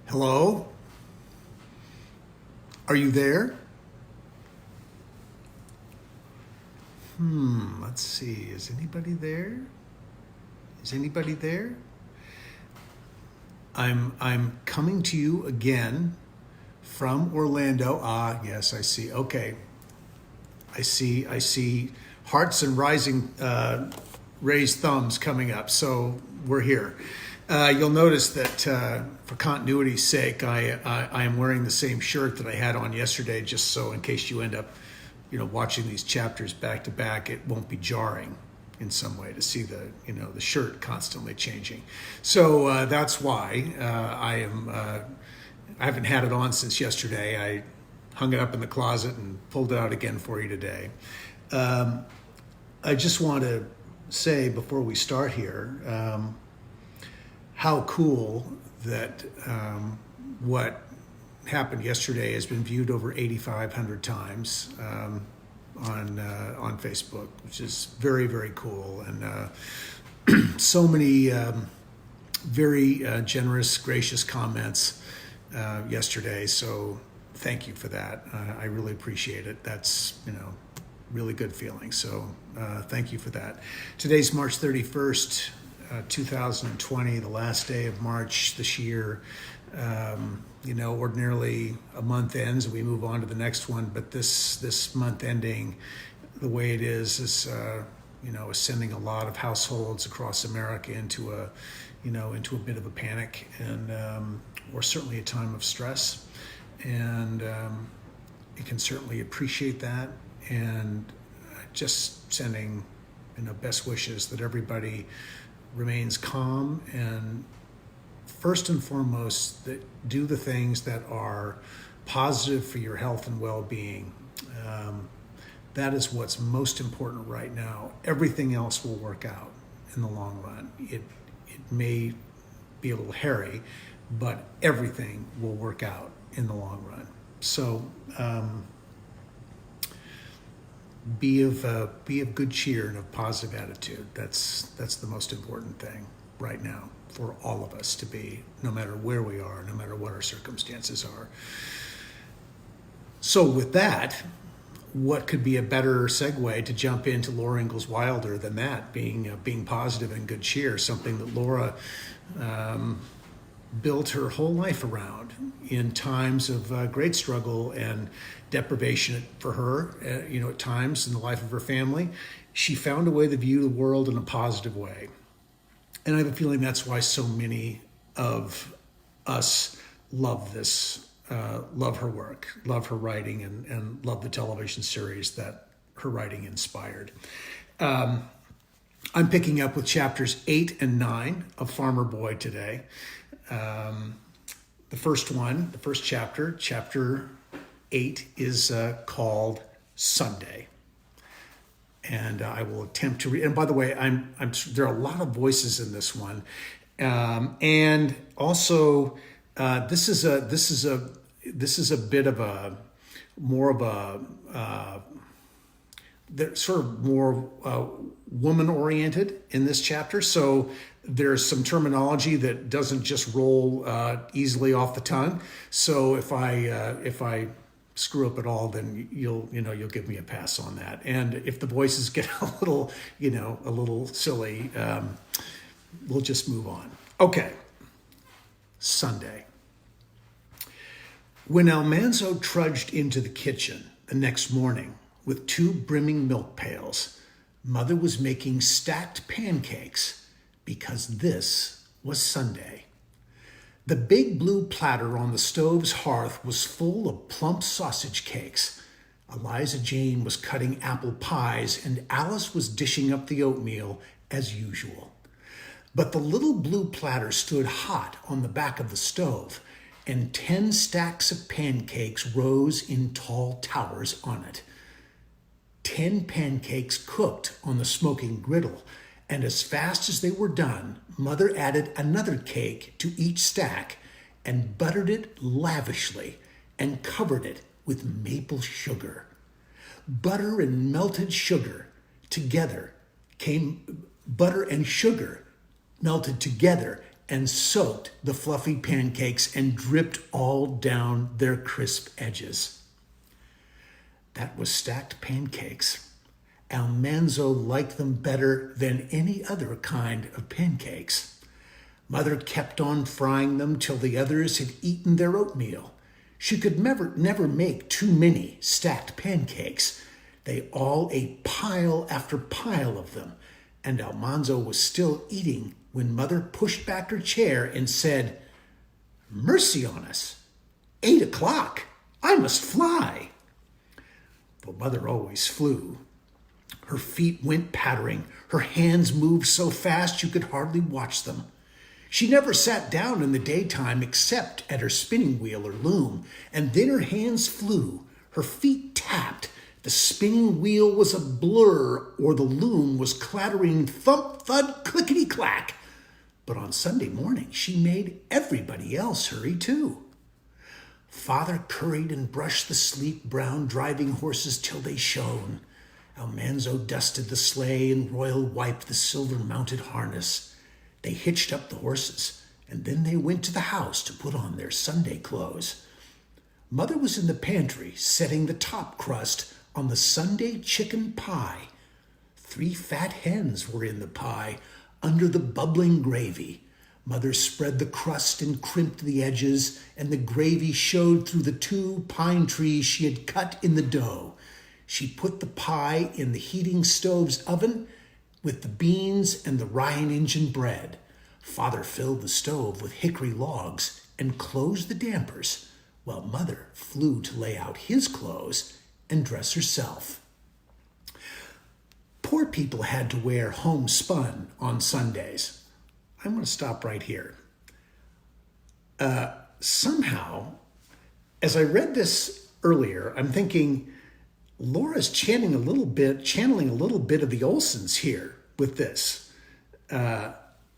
Hello? Are you there? Let's see. Is anybody there? Is anybody there? I'm coming to you again from Orlando. Ah, yes, I see. Okay. I see hearts and rising raised thumbs coming up. So we're here. You'll notice that for continuity's sake, I am wearing the same shirt that I had on yesterday, just so in case you end up, watching these chapters back to back, it won't be jarring in some way to see the shirt constantly changing. So that's why I haven't had it on since yesterday. I hung it up in the closet and pulled it out again for you today. I just want to say before we start here, how cool that what happened yesterday has been viewed over 8,500 times on Facebook, which is very, very cool. And so many very generous, gracious comments yesterday. So thank you for that. I really appreciate it. That's, really good feeling. So thank you for that. Today's March 31st. 2020, the last day of March this year. Ordinarily a month ends and we move on to the next one, but this month ending, the way it is sending a lot of households across America into a bit of a panic and or certainly a time of stress. And you can certainly appreciate that, and just sending best wishes that everybody remains calm, and first and foremost, that do the things that are positive for your health and well-being. That is what's most important right now. Everything else will work out in the long run. It may be a little hairy, but everything will work out in the long run. So be of good cheer and of positive attitude. That's the most important thing right now for all of us to be, no matter where we are, no matter what our circumstances are. So with that, what could be a better segue to jump into Laura Ingalls Wilder than that, being positive and good cheer, something that Laura built her whole life around in times of great struggle and deprivation for her, at times in the life of her family. She found a way to view the world in a positive way. And I have a feeling that's why so many of us love this, love her work, love her writing, and love the television series that her writing inspired. I'm picking up with chapters 8 and 9 of Farmer Boy today. The first chapter, chapter 8, is called Sunday. And I will attempt to read. And by the way, there are a lot of voices in this one, and also this is a bit of a more of a sort of more woman oriented in this chapter. So there's some terminology that doesn't just roll easily off the tongue. So if I screw up at all, then you'll give me a pass on that. And if the voices get a little silly, we'll just move on. Okay. Sunday. When Almanzo trudged into the kitchen the next morning with 2 brimming milk pails, Mother was making stacked pancakes because this was Sunday. The big blue platter on the stove's hearth was full of plump sausage cakes. Eliza Jane was cutting apple pies, and Alice was dishing up the oatmeal as usual. But the little blue platter stood hot on the back of the stove, and 10 stacks of pancakes rose in tall towers on it. 10 pancakes cooked on the smoking griddle, and as fast as they were done, Mother added another cake to each stack and buttered it lavishly and covered it with maple sugar. Butter and melted sugar melted together and soaked the fluffy pancakes and dripped all down their crisp edges. That was stacked pancakes. Almanzo liked them better than any other kind of pancakes. Mother kept on frying them till the others had eaten their oatmeal. She could never make too many stacked pancakes. They all ate pile after pile of them, and Almanzo was still eating when Mother pushed back her chair and said, "Mercy on us, 8 o'clock, I must fly." Well, Mother always flew. Her feet went pattering. Her hands moved so fast you could hardly watch them. She never sat down in the daytime except at her spinning wheel or loom, and then her hands flew. Her feet tapped. The spinning wheel was a blur, or the loom was clattering thump, thud, clickety-clack. But on Sunday morning, she made everybody else hurry too. Father curried and brushed the sleek brown driving horses till they shone. Almanzo dusted the sleigh and Royal wiped the silver-mounted harness. They hitched up the horses, and then they went to the house to put on their Sunday clothes. Mother was in the pantry setting the top crust on the Sunday chicken pie. 3 fat hens were in the pie under the bubbling gravy. Mother spread the crust and crimped the edges, and the gravy showed through the 2 pine trees she had cut in the dough. She put the pie in the heating stove's oven with the beans and the Ryan engine bread. Father filled the stove with hickory logs and closed the dampers, while Mother flew to lay out his clothes and dress herself. Poor people had to wear homespun on Sundays. I'm going to stop right here. Somehow, as I read this earlier, I'm thinking Laura's channeling a little bit of the Olsons here with this.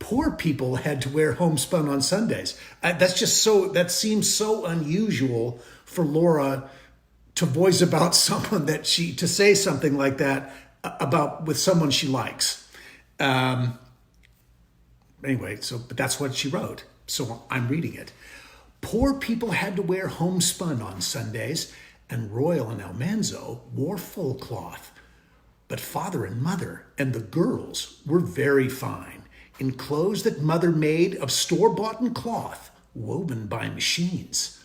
Poor people had to wear homespun on Sundays. That seems so unusual for Laura to voice about someone to say something like that about with someone she likes. Anyway, but that's what she wrote. So I'm reading it. Poor people had to wear homespun on Sundays, and Royal and Almanzo wore full cloth. But Father and Mother and the girls were very fine, in clothes that Mother made of store-bought cloth, woven by machines.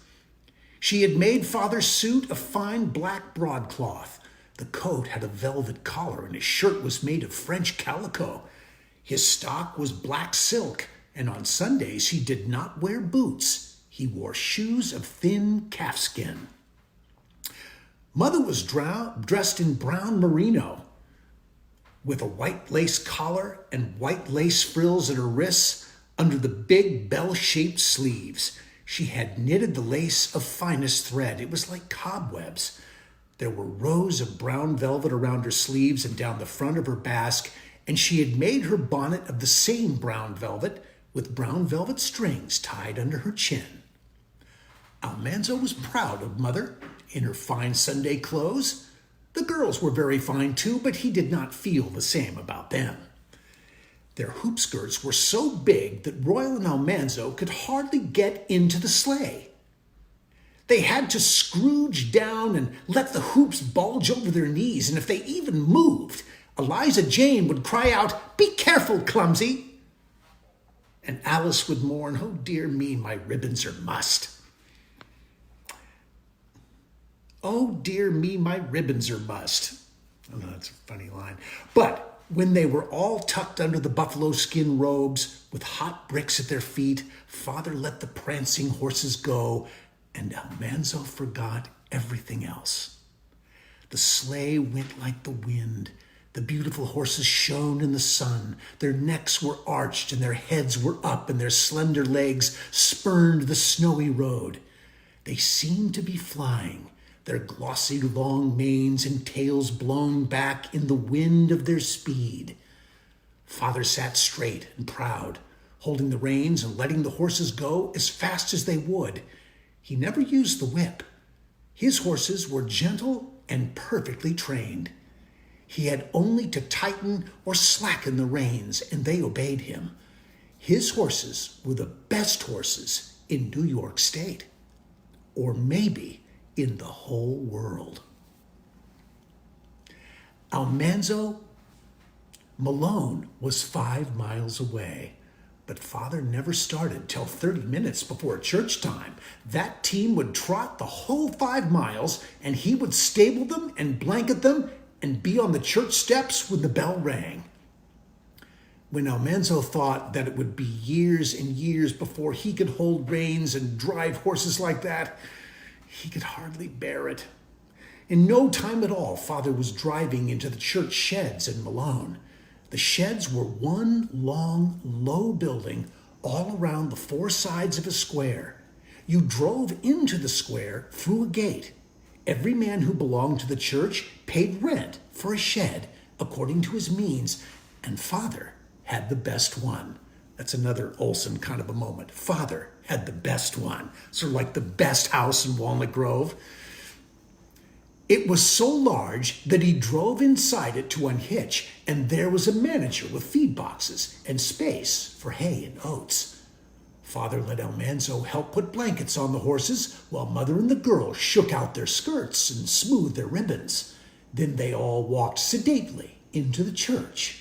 She had made Father's suit of fine black broadcloth. The coat had a velvet collar, and his shirt was made of French calico. His stock was black silk, and on Sundays he did not wear boots. He wore shoes of thin calfskin. Mother was dressed in brown merino, with a white lace collar and white lace frills at her wrists under the big bell-shaped sleeves. She had knitted the lace of finest thread. It was like cobwebs. There were rows of brown velvet around her sleeves and down the front of her basque, and she had made her bonnet of the same brown velvet with brown velvet strings tied under her chin. Almanzo was proud of Mother in her fine Sunday clothes. The girls were very fine too, but he did not feel the same about them. Their hoop skirts were so big that Royal and Almanzo could hardly get into the sleigh. They had to scrooge down and let the hoops bulge over their knees, and if they even moved, Eliza Jane would cry out, "Be careful, clumsy!" And Alice would mourn, "Oh, dear me, my ribbons are mussed." "Oh, dear me, my ribbons are mussed." Oh, no, that's a funny line. But when they were all tucked under the buffalo skin robes with hot bricks at their feet, Father let the prancing horses go, and Almanzo forgot everything else. The sleigh went like the wind. The beautiful horses shone in the sun. Their necks were arched and their heads were up, and their slender legs spurned the snowy road. They seemed to be flying, their glossy long manes and tails blown back in the wind of their speed. Father sat straight and proud, holding the reins and letting the horses go as fast as they would. He never used the whip. His horses were gentle and perfectly trained. He had only to tighten or slacken the reins, and they obeyed him. His horses were the best horses in New York State, or maybe in the whole world. Almanzo Malone was 5 miles away, but Father never started till 30 minutes before church time. That team would trot the whole 5 miles, and he would stable them and blanket them and be on the church steps when the bell rang. When Almanzo thought that it would be years and years before he could hold reins and drive horses like that, he could hardly bear it. In no time at all, Father was driving into the church sheds in Malone. The sheds were one long, low building all around the 4 sides of a square. You drove into the square through a gate. Every man who belonged to the church paid rent for a shed according to his means, and Father had the best one. That's another Olsen kind of a moment. Father had the best one, sort of like the best house in Walnut Grove. It was so large that he drove inside it to unhitch, and there was a manager with feed boxes and space for hay and oats. Father let Almanzo help put blankets on the horses while Mother and the girl shook out their skirts and smoothed their ribbons. Then they all walked sedately into the church.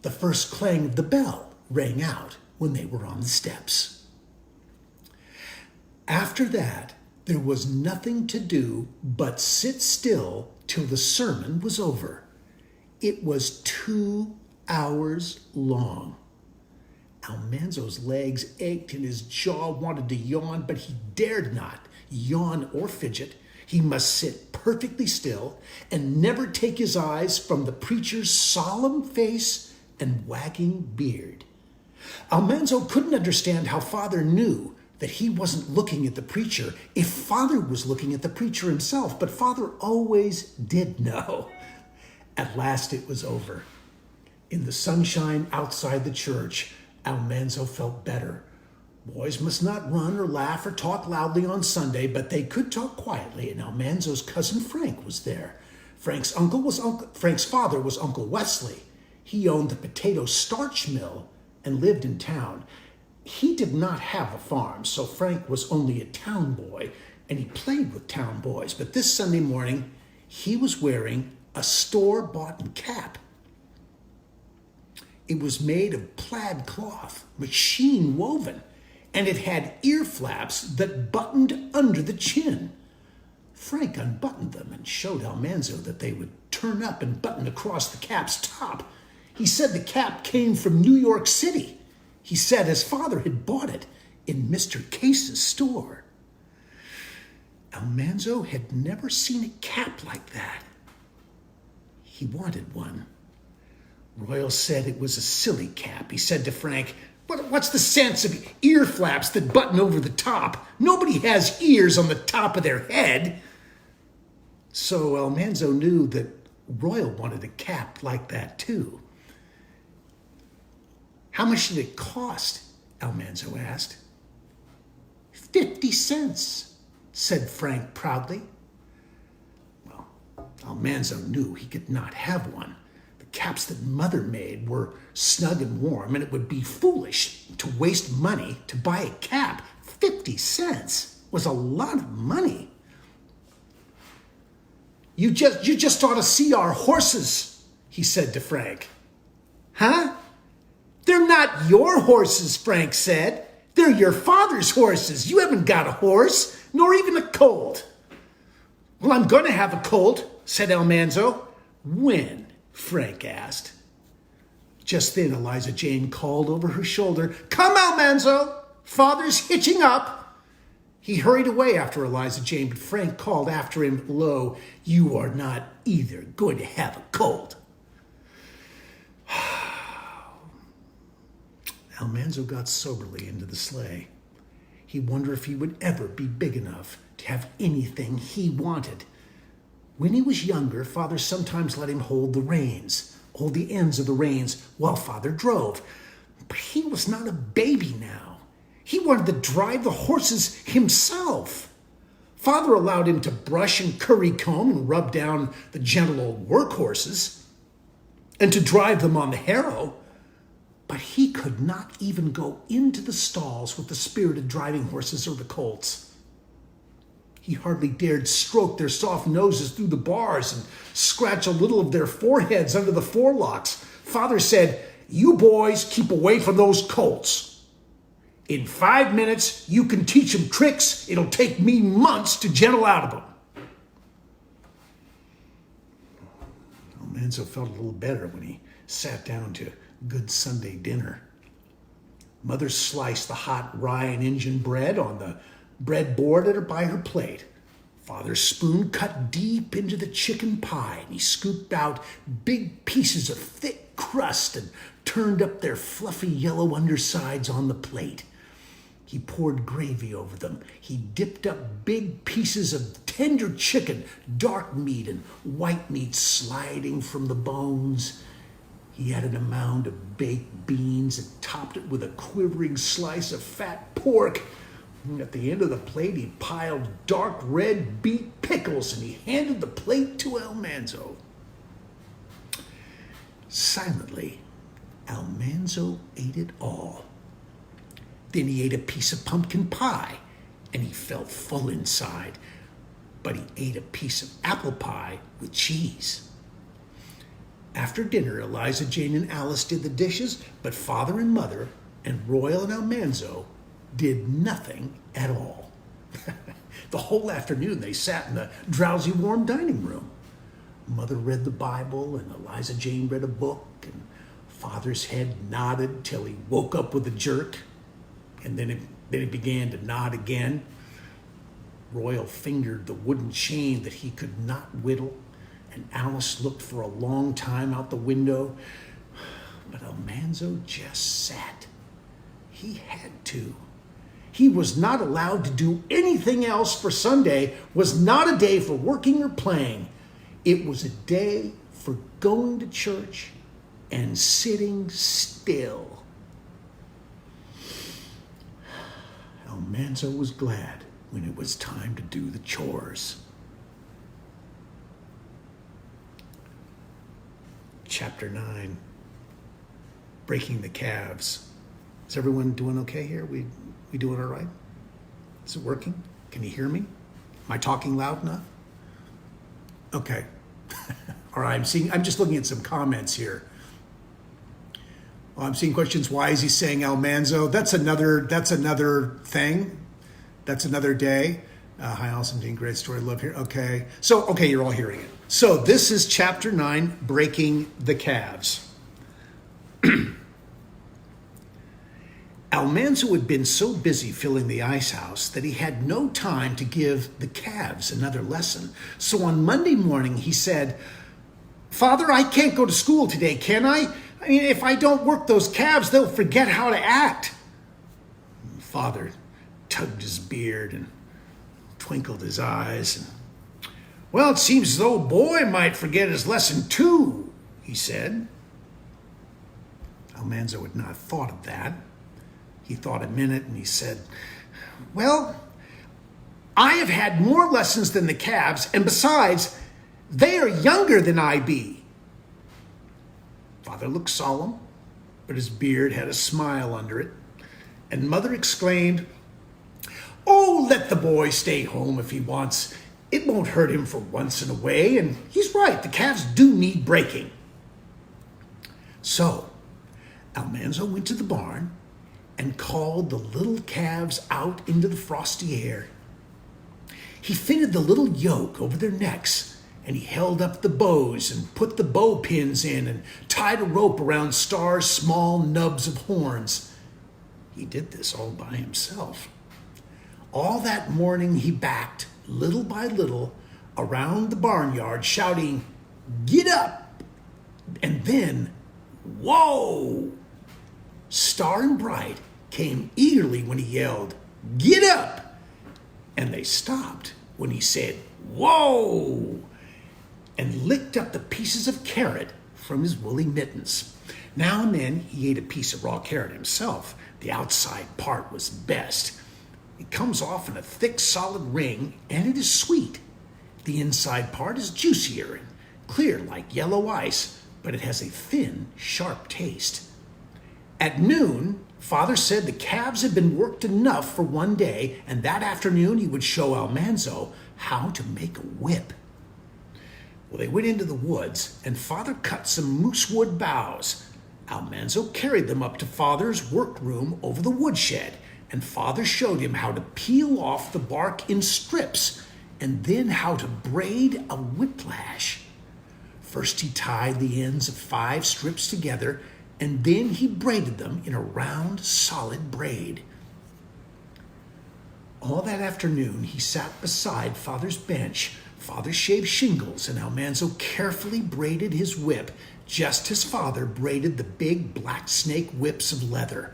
The first clang of the bell rang out when they were on the steps. After that, there was nothing to do but sit still till the sermon was over. It was 2 hours long. Almanzo's legs ached and his jaw wanted to yawn, but he dared not yawn or fidget. He must sit perfectly still and never take his eyes from the preacher's solemn face and wagging beard. Almanzo couldn't understand how Father knew that he wasn't looking at the preacher if Father was looking at the preacher himself, but Father always did know. At last it was over. In the sunshine outside the church, Almanzo felt better. Boys must not run or laugh or talk loudly on Sunday, but they could talk quietly, and Almanzo's cousin Frank was there. Frank's father was Uncle Wesley. He owned the potato starch mill and lived in town. He did not have a farm, so Frank was only a town boy, and he played with town boys. But this Sunday morning, he was wearing a store-bought cap. It was made of plaid cloth, machine woven, and it had ear flaps that buttoned under the chin. Frank unbuttoned them and showed Almanzo that they would turn up and button across the cap's top. He said the cap came from New York City. He said his father had bought it in Mr. Case's store. Almanzo had never seen a cap like that. He wanted one. Royal said it was a silly cap. He said to Frank, "What's the sense of ear flaps that button over the top? Nobody has ears on the top of their head." So Almanzo knew that Royal wanted a cap like that too. "How much did it cost?" Almanzo asked. 50 cents, said Frank proudly. Well, Almanzo knew he could not have one. The caps that Mother made were snug and warm, and it would be foolish to waste money to buy a cap. 50 cents was a lot of money. You just ought to see our horses," he said to Frank. "Huh? They're not your horses," Frank said. "They're your father's horses. You haven't got a horse, nor even a colt." "Well, I'm going to have a colt," said Almanzo. "When?" Frank asked. Just then Eliza Jane called over her shoulder, "Come, Almanzo, Father's hitching up." He hurried away after Eliza Jane, but Frank called after him low, "You are not either going to have a colt." Almanzo got soberly into the sleigh. He wondered if he would ever be big enough to have anything he wanted. When he was younger, Father sometimes let him hold the ends of the reins while Father drove. But he was not a baby now. He wanted to drive the horses himself. Father allowed him to brush and curry comb and rub down the gentle old work horses, and to drive them on the harrow. but he could not even go into the stalls with the spirited driving horses or the colts. He hardly dared stroke their soft noses through the bars and scratch a little of their foreheads under the forelocks. Father said, "You boys keep away from those colts. In 5 minutes, you can teach them tricks it'll take me months to gentle out of them." Almanzo felt a little better when he sat down to good Sunday dinner. Mother sliced the hot rye and Injun bread on the breadboard by her plate. Father's spoon cut deep into the chicken pie, and he scooped out big pieces of thick crust and turned up their fluffy yellow undersides on the plate. He poured gravy over them. He dipped up big pieces of tender chicken, dark meat and white meat sliding from the bones. He added a mound of baked beans and topped it with a quivering slice of fat pork. And at the end of the plate, he piled dark red beet pickles, and he handed the plate to Almanzo. Silently, Almanzo ate it all. Then he ate a piece of pumpkin pie, and he felt full inside. But he ate a piece of apple pie with cheese. After dinner, Eliza Jane and Alice did the dishes, but Father and Mother and Royal and Almanzo did nothing at all. The whole afternoon they sat in the drowsy, warm dining room. Mother read the Bible, and Eliza Jane read a book, and Father's head nodded till he woke up with a jerk. And then it began to nod again. Royal fingered the wooden chain that he could not whittle, and Alice looked for a long time out the window. But Almanzo just sat. He had to. He was not allowed to do anything else, for Sunday was not a day for working or playing. It was a day for going to church and sitting still. Almanzo was glad when it was time to do the chores. Chapter 9, Breaking the Calves. Is everyone doing okay here? We doing all right? Is it working? Can you hear me? Am I talking loud enough? Okay. All right, I'm just looking at some comments here. I'm seeing questions. Why is he saying Almanzo? That's another thing. That's another day. Hi, Allison Dean. Great story. Love here. Okay. So, you're all hearing it. So this is chapter 9, Breaking the Calves. Almanzo had been so busy filling the ice house that he had no time to give the calves another lesson. So on Monday morning, he said, "Father, I can't go to school today, can I? I mean, if I don't work those calves, they'll forget how to act." Father tugged his beard and twinkled his eyes. "Well, it seems as though a boy might forget his lesson too," he said. Almanzo had not thought of that. He thought a minute and he said, "Well, I have had more lessons than the calves, and besides, they are younger than I be." Father looked solemn, but his beard had a smile under it, and Mother exclaimed, "Oh, let the boy stay home if he wants. It won't hurt him for once in a way, and he's right, the calves do need breaking." So Almanzo went to the barn and called the little calves out into the frosty air. He fitted the little yoke over their necks, and he held up the bows and put the bow pins in and tied a rope around Star's small nubs of horns. He did this all by himself. All that morning he backed, little by little, around the barnyard, shouting, "Get up!" And then, whoa! Star and Bright came eagerly when he yelled, "Get up!" And they stopped when he said, "Whoa!" and licked up the pieces of carrot from his woolly mittens. Now and then he ate a piece of raw carrot himself. The outside part was best. It comes off in a thick, solid ring, and it is sweet. The inside part is juicier and clear like yellow ice, but it has a thin, sharp taste. At noon, Father said the calves had been worked enough for one day, and that afternoon he would show Almanzo how to make a whip. Well, they went into the woods, and Father cut some moosewood boughs. Almanzo carried them up to Father's workroom over the woodshed, and Father showed him how to peel off the bark in strips, and then how to braid a whiplash. First he tied the ends of 5 strips together, and then he braided them in a round, solid braid. All that afternoon he sat beside Father's bench. Father shaved shingles, and Almanzo carefully braided his whip, just as Father braided the big black snake whips of leather.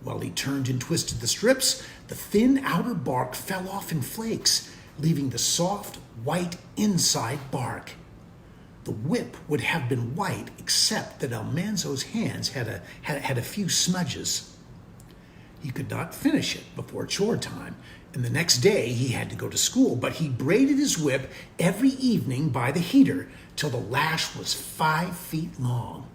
While he turned and twisted the strips, the thin outer bark fell off in flakes, leaving the soft, white inside bark. The whip would have been white, except that Almanzo's hands had a few smudges. He could not finish it before chore time, and the next day he had to go to school, but he braided his whip every evening by the heater till the lash was 5 feet long.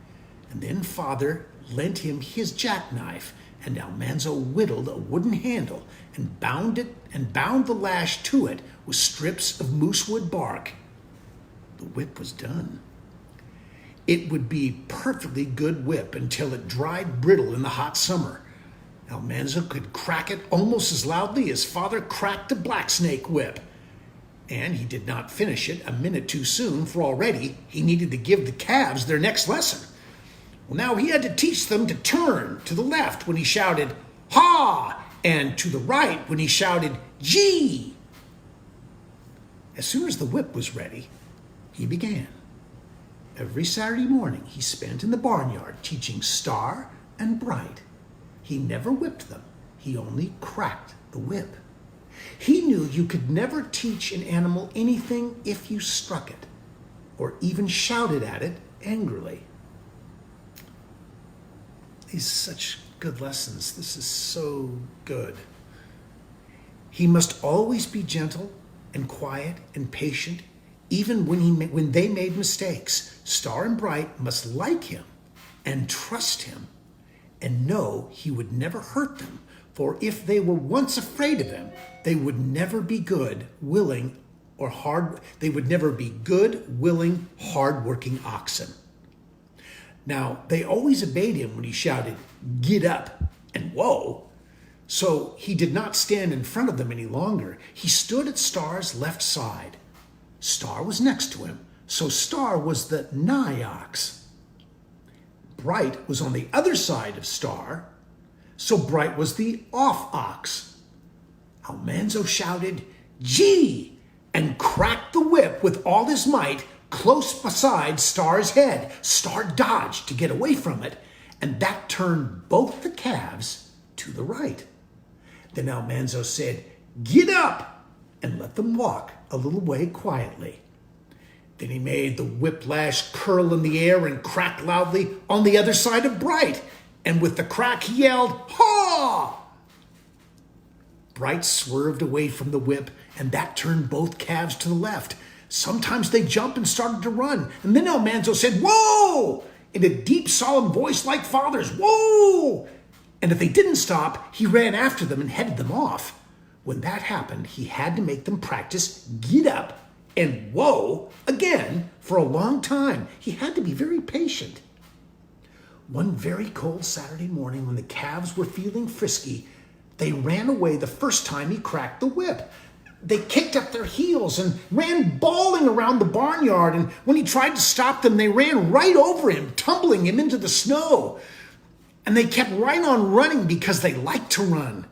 And then Father lent him his jackknife, and Almanzo whittled a wooden handle and bound the lash to it with strips of moosewood bark. The whip was done. It would be perfectly good whip until it dried brittle in the hot summer. Almanzo could crack it almost as loudly as Father cracked the black snake whip. And he did not finish it a minute too soon, for already he needed to give the calves their next lesson. Well, now he had to teach them to turn to the left when he shouted, "Ha!" and to the right when he shouted, "Gee!" As soon as the whip was ready, he began. Every Saturday morning he spent in the barnyard teaching Star and Bright. He never whipped them. He only cracked the whip. He knew you could never teach an animal anything if you struck it or even shouted at it angrily. These are such good lessons. This is so good. He must always be gentle and quiet and patient, even when they made mistakes. Star and Bright must like him and trust him and know he would never hurt them, for if they were once afraid of him, they would never be good, willing, hard-working oxen. Now, they always obeyed him when he shouted, "Get up," and "Whoa." So he did not stand in front of them any longer. He stood at Star's left side. Star was next to him, so Star was the nigh ox. Bright was on the other side of Star, so Bright was the off ox. Almanzo shouted, "Gee!" and cracked the whip with all his might close beside Star's head. Star dodged to get away from it, and that turned both the calves to the right. Then Almanzo said, "Get up," and let them walk a little way quietly. Then he made the whiplash curl in the air and crack loudly on the other side of Bright, and with the crack he yelled, "Haw!" Bright swerved away from the whip, and that turned both calves to the left. Sometimes they jumped and started to run, and then Almanzo said, "Whoa!" in a deep, solemn voice like Father's, "Whoa!" And if they didn't stop, he ran after them and headed them off. When that happened, he had to make them practice "Get up" and "Whoa" again for a long time. He had to be very patient. One very cold Saturday morning, when the calves were feeling frisky, they ran away the first time he cracked the whip. They kicked up their heels and ran bawling around the barnyard, and when he tried to stop them, they ran right over him, tumbling him into the snow. And they kept right on running because they liked to run.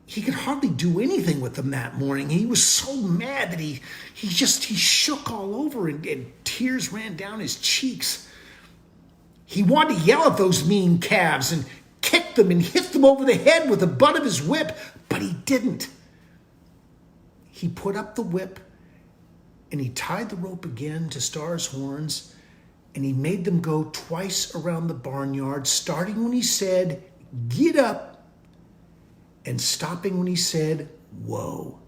He could hardly do anything with them that morning. He was so mad that he shook all over, and tears ran down his cheeks. He wanted to yell at those mean calves and kick them and hit them over the head with the butt of his whip, but he didn't. He put up the whip, and he tied the rope again to Star's horns, and he made them go twice around the barnyard, starting when he said, "Get up," and stopping when he said, "Whoa."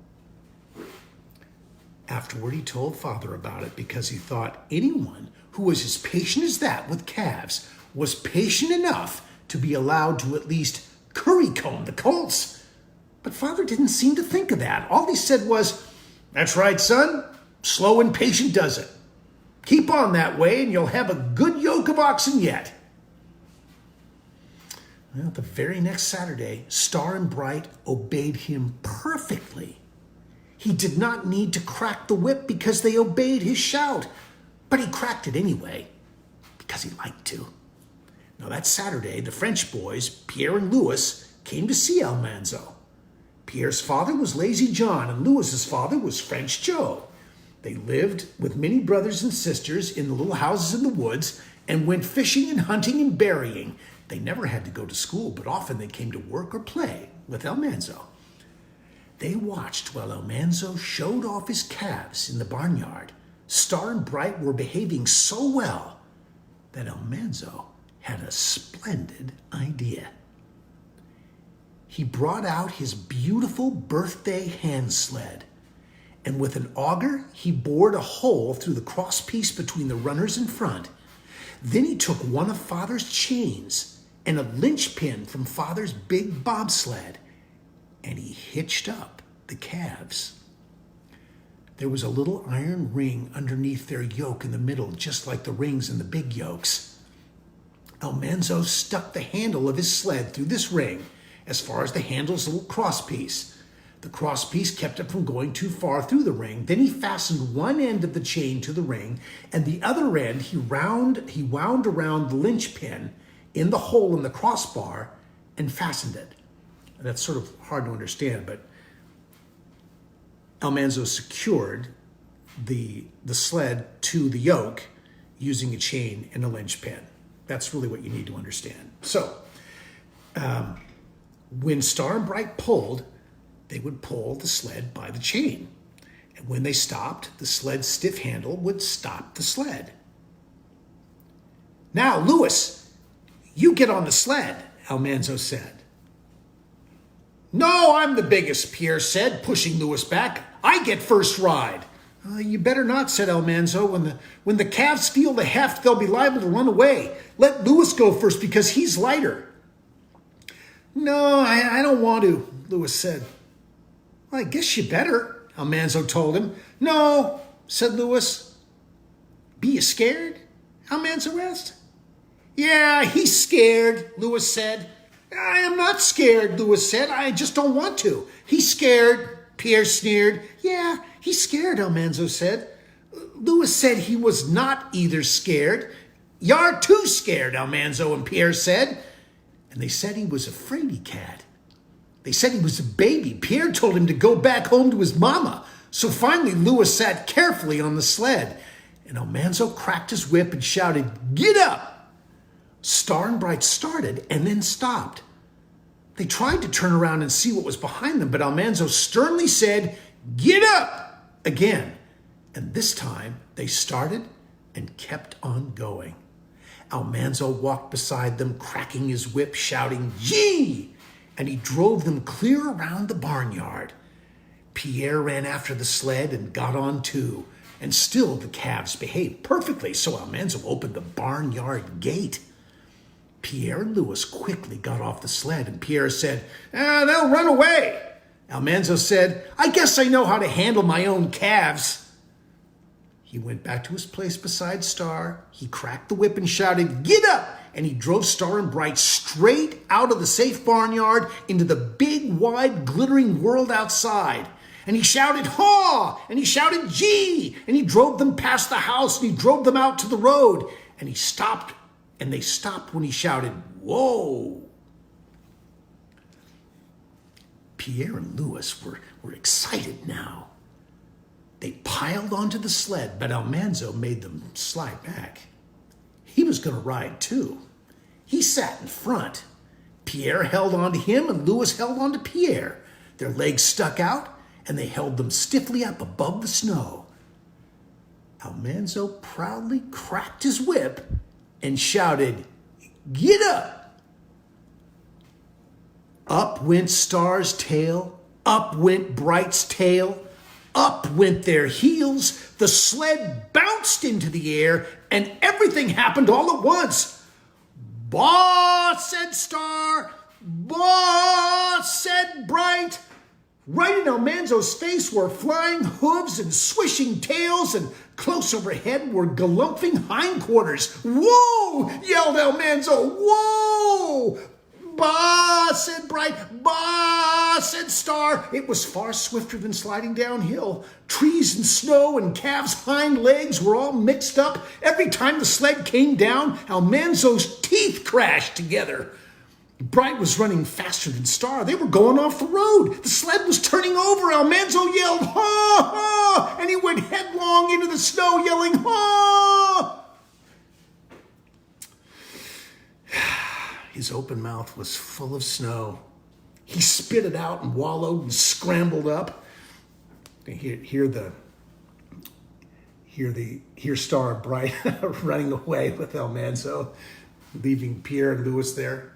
Afterward, he told Father about it because he thought anyone who was as patient as that with calves was patient enough to be allowed to at least currycomb the colts. But Father didn't seem to think of that. All he said was, "That's right, son. Slow and patient does it. Keep on that way and you'll have a good yoke of oxen yet." Well, the very next Saturday, Star and Bright obeyed him perfectly. He did not need to crack the whip because they obeyed his shout, but he cracked it anyway because he liked to. Now that Saturday, the French boys, Pierre and Louis, came to see Almanzo. Pierre's father was Lazy John and Louis's father was French Joe. They lived with many brothers and sisters in the little houses in the woods and went fishing and hunting and berrying. They never had to go to school, but often they came to work or play with Almanzo. They watched while Almanzo showed off his calves in the barnyard. Star and Bright were behaving so well that Almanzo had a splendid idea. He brought out his beautiful birthday hand sled, and with an auger, he bored a hole through the crosspiece between the runners in front. Then he took one of Father's chains and a linchpin from Father's big bobsled, and he hitched up the calves. There was a little iron ring underneath their yoke in the middle, just like the rings in the big yokes. Almanzo stuck the handle of his sled through this ring as far as the handle's little crosspiece. The crosspiece kept it from going too far through the ring. Then he fastened one end of the chain to the ring, and the other end he wound around the linchpin in the hole in the crossbar and fastened it. That's sort of hard to understand, but Almanzo secured the sled to the yoke using a chain and a linchpin. That's really what you need to understand. So, when Star and Bright pulled, they would pull the sled by the chain. And when they stopped, the sled's stiff handle would stop the sled. "Now, Louis, you get on the sled," Almanzo said. "No, I'm the biggest," Pierre said, pushing Louis back. "I get first ride." "You better not," said Almanzo. When the calves feel the heft, they'll be liable to run away. Let Louis go first because he's lighter." "No, I don't want to," Louis said. "Well, I guess you better," Almanzo told him. "No," said Louis. "Be you scared?" Almanzo asked. "Yeah, he's scared," Louis said. "I am not scared," Louis said. "I just don't want to." "He's scared," Pierre sneered. "Yeah, he's scared," Almanzo said. Louis said he was not either scared. "You're too scared," Almanzo and Pierre said. And they said he was a fraidy cat. They said he was a baby. Pierre told him to go back home to his mama. So finally, Louis sat carefully on the sled, and Almanzo cracked his whip and shouted, "Get up!" Star and Bright started and then stopped. They tried to turn around and see what was behind them, but Almanzo sternly said, "Get up!" again. And this time they started and kept on going. Almanzo walked beside them, cracking his whip, shouting, "Gee!" and he drove them clear around the barnyard. Pierre ran after the sled and got on too, and still the calves behaved perfectly, so Almanzo opened the barnyard gate. Pierre and Louis quickly got off the sled, and Pierre said, "They'll run away." Almanzo said, "I guess I know how to handle my own calves." He went back to his place beside Star. He cracked the whip and shouted, "Get up!" And he drove Star and Bright straight out of the safe barnyard into the big, wide, glittering world outside. And he shouted, "Haw!" And he shouted, "Gee!" And he drove them past the house, and he drove them out to the road. And he stopped, and they stopped when he shouted, "Whoa!" Pierre and Louis were excited now. They piled onto the sled, but Almanzo made them slide back. He was going to ride too. He sat in front. Pierre held on to him, and Louis held on to Pierre. Their legs stuck out, and they held them stiffly up above the snow. Almanzo proudly cracked his whip and shouted, "Get up!" Up went Star's tail, up went Bright's tail, up went their heels, the sled bounced into the air, and everything happened all at once. "Bah," said Star. "Bah," said Bright. Right in Almanzo's face were flying hooves and swishing tails, and close overhead were galumphing hindquarters. "Whoa!" yelled Almanzo. "Whoa!" "Bah," said Bright. "Bah," said Star. It was far swifter than sliding downhill. Trees and snow and calves' hind legs were all mixed up. Every time the sled came down, Almanzo's teeth crashed together. Bright was running faster than Star. They were going off the road. The sled was turning over. Almanzo yelled, "Ha, ha!" and he went headlong into the snow yelling, "Ha!" His open mouth was full of snow. He spit it out and wallowed and scrambled up. Hear Star and Bright running away with Almanzo, leaving Pierre and Louis there.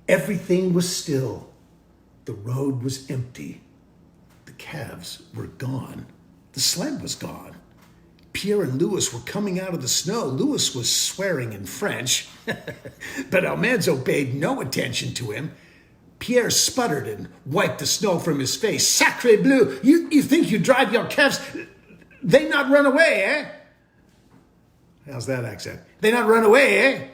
Everything was still. The road was empty. The calves were gone. The sled was gone. Pierre and Louis were coming out of the snow. Louis was swearing in French, but Almanzo paid no attention to him. Pierre sputtered and wiped the snow from his face. "Sacre bleu! You think you drive your calves? They not run away, eh?" How's that accent? "They not run away, eh?"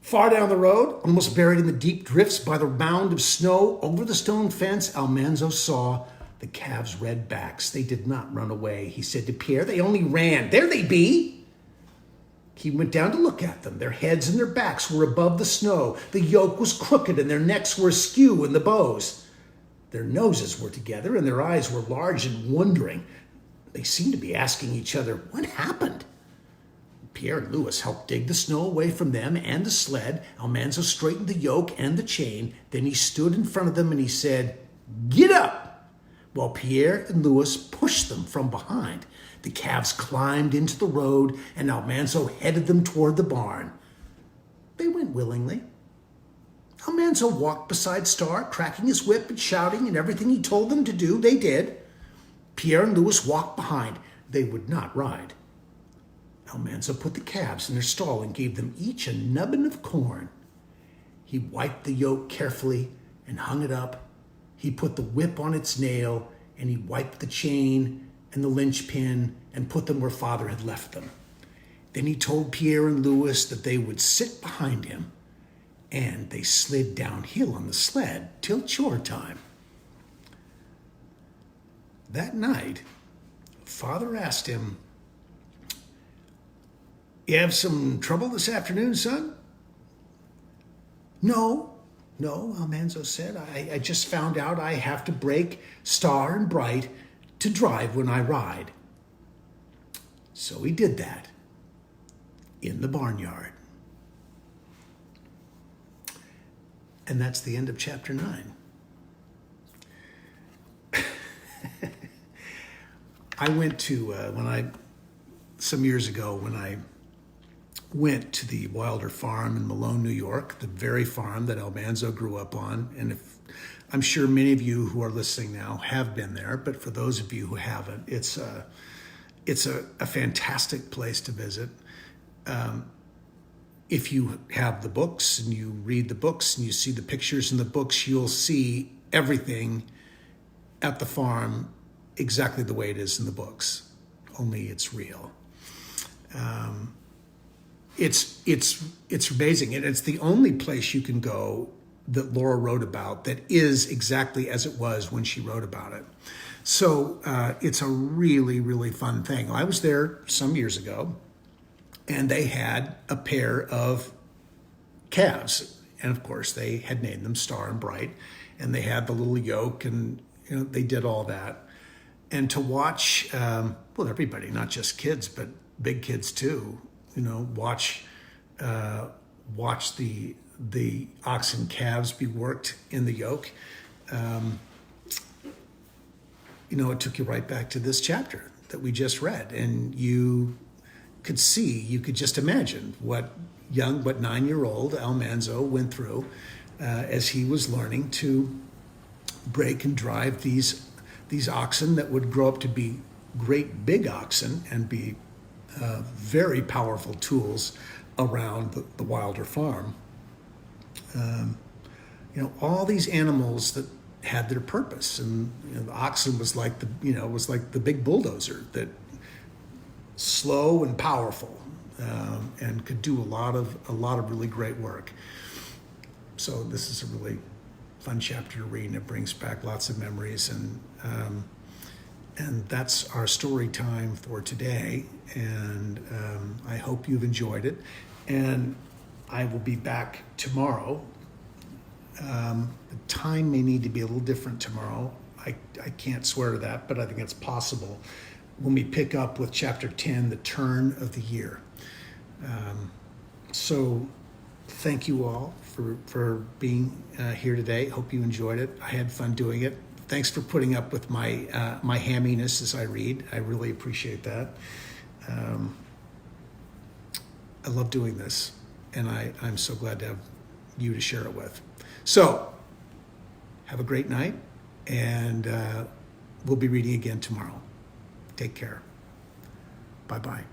Far down the road, almost buried in the deep drifts by the mound of snow over the stone fence, Almanzo saw the calves' red backs. "They did not run away," he said to Pierre. "They only ran. There they be." He went down to look at them. Their heads and their backs were above the snow. The yoke was crooked and their necks were askew in the bows. Their noses were together and their eyes were large and wondering. They seemed to be asking each other, "What happened?" Pierre and Louis helped dig the snow away from them and the sled. Almanzo straightened the yoke and the chain. Then he stood in front of them and he said, "Get up!" While Pierre and Louis pushed them from behind. The calves climbed into the road and Almanzo headed them toward the barn. They went willingly. Almanzo walked beside Star, cracking his whip and shouting, and everything he told them to do, they did. Pierre and Louis walked behind. They would not ride. Almanzo put the calves in their stall and gave them each a nubbin of corn. He wiped the yoke carefully and hung it up. He put the whip on its nail, and he wiped the chain and the linchpin and put them where Father had left them. Then he told Pierre and Louis that they would sit behind him, and they slid downhill on the sled till chore time. That night, Father asked him, "You have some trouble this afternoon, son?" No, Almanzo said. I just found out I have to break Star and Bright to drive when I ride. So he did that in the barnyard. And that's the end of chapter 9. I went to, some years ago, when I went to the Wilder Farm in Malone, New York, the very farm that Almanzo grew up on. And I'm sure many of you who are listening now have been there, but for those of you who haven't, it's a fantastic place to visit. If you have the books and you read the books and you see the pictures in the books, you'll see everything at the farm exactly the way it is in the books, only it's real. It's amazing, and it's the only place you can go that Laura wrote about that is exactly as it was when she wrote about it. So it's a really, really fun thing. I was there some years ago, and they had a pair of calves, and of course they had named them Star and Bright, and they had the little yoke, and they did all that. And to watch, everybody, not just kids, but big kids too, watch the ox and calves be worked in the yoke. It took you right back to this chapter that we just read, and you could just imagine what 9-year-old Almanzo went through as he was learning to break and drive these oxen that would grow up to be great big oxen and be very powerful tools around the Wilder farm. All these animals that had their purpose, and the oxen was like the big bulldozer that slow and powerful, and could do a lot of really great work. So this is a really fun chapter to read, and it brings back lots of memories, and that's our story time for today. And I hope you've enjoyed it, and I will be back tomorrow. The time may need to be a little different tomorrow. I can't swear to that, but I think it's possible when we pick up with chapter 10, the turn of the year. So thank you all for being here today. Hope you enjoyed it. I had fun doing it. Thanks for putting up with my hamminess as I read. I really appreciate that. I love doing this, and I'm so glad to have you to share it with. So have a great night, and we'll be reading again tomorrow. Take care. Bye-bye.